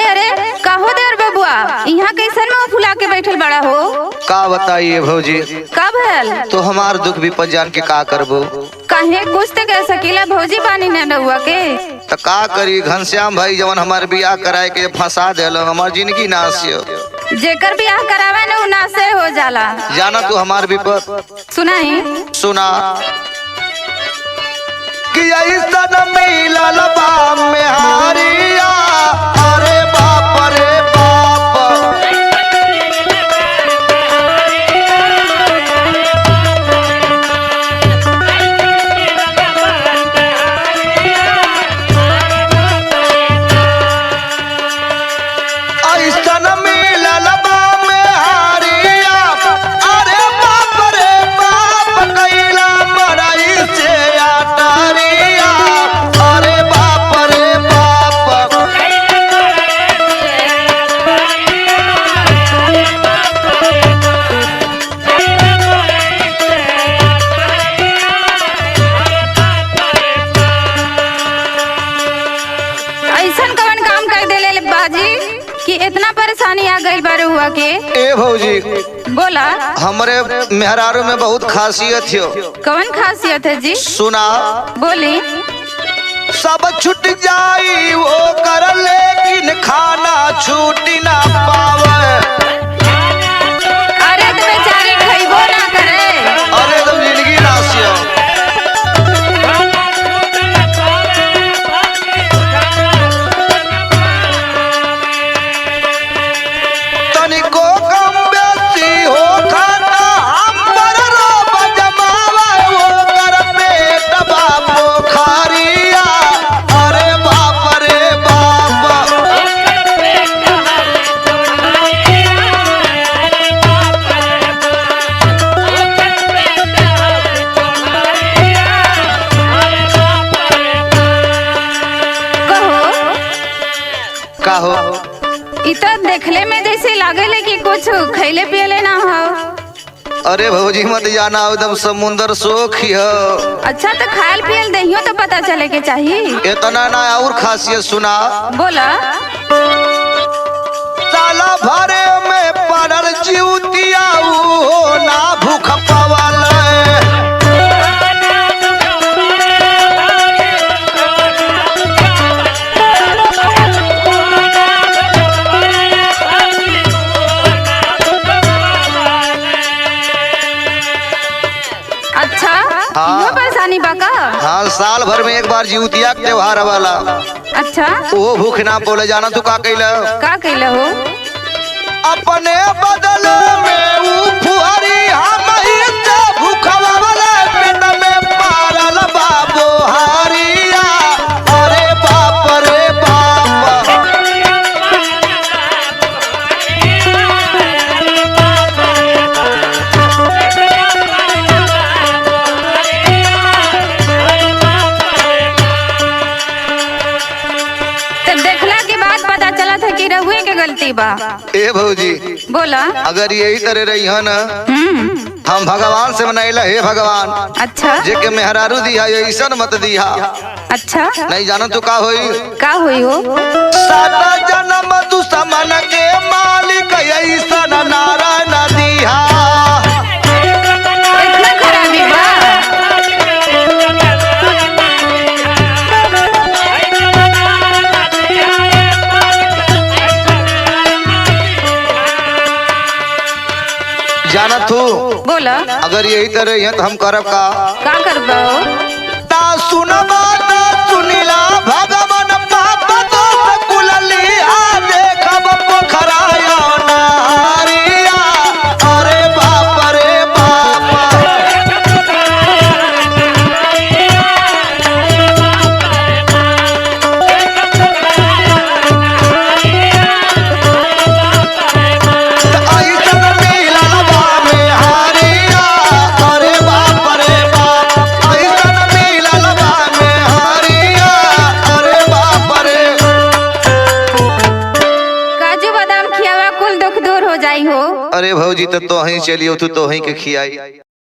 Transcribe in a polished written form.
अरे कहो देवर बबुआ, यहाँ कैसन मुँह फुला के बैठल बड़ा हो? का बताइए भौजी, का भयल? तो हमार दुख विपद जान के का करबो। काहे कुछ तो कह सकीला, भौजी बानी न रहुआ के। तो का करी, घनश्याम भाई जवन हमार बियाह कराए के फंसा देलो, हमार जिंदगी नाश हो। जेकर बियाह करावे न उ नासे हो जाला। जाना तू हमार विपद सुनाई सुना कि ऐसन मिलल बा में हारिया, अरे बाप रे बाप। ऐसन मिलल बा में हारिया, अरे बाप रे बाप। कैला मराई से अटारिया, अरे बाप रे बाप। ऐसन कवन काम कर देले बाजी कि इतना परेशानी आ गई बारे हुआ के? ए भौजी, बोला। हमरे मेहरारू में बहुत खासियत हो। कवन खासियत है जी? सुना बोली। सब छूट जाई वो कर, लेकिन खाना छूट ना पावे। अरे तो बेचारी खइबो ना करे। अरे तो जिंदगी नासियो। तनिको कम बेसी हो खाना, हम पर रोब जमावे वो कर पेट बापो खारिया, अरे बाप रे बाप। का हो? इतना देखले में जैसे लागेले कि कुछ खैले पियले ना हो। अरे भौजी मत जाना, एकदम समुंदर सोख हो। अच्छा तो खायल पियल दहियो तो पता चले के चाहिए। इतना ना और खासियत सुना। बोला। साला भरे में पड़ल जीवतिया, हो ना भूख पावल। अच्छा हाँ। यो परेशानी बाका। हाँ, साल भर में एक बार जीवतिया के त्योहार वाला। अच्छा वो भूख ना बोले। जाना तू का कैला? का कैले हो? अपने बदल में ऊ फुहरी, हम ही से भूखवा वाला पेट में पारल बाबो हारिया, अरे बाप रे बाप। तो देखला के बाद पता चला था कि रहुए के गलती बा। ए भौजी, बोला। अगर यही तरह रही है ना, हम्म। हम भगवान से मनाइला, हे भगवान अच्छा जे के मेहरारू दिया ऐसा मत दिया। अच्छा नहीं जानो तो का होई? का हुई हो? सारा जन्म दुश्मन के मालिक ऐसा नारायण दिया। इतना खराबी बा? जाना तू, बोला। अगर यही तरह है तो हम करब का करबो? ता सुनबा ता सुनिला भगवान पाप दोष कुललिया, देखब पोखराया नारिया, अरे बाप रे बाप। ऐसन मिलल बा में हारिया, अरे बाप रे बाप। ऐसन मिलल बा में हारिया, अरे बाप रे। काजू बादाम खियावा कुल दुख दूर हो जाई हो। अरे भौजी तो ही चलियो, तू तो ही के खियाई।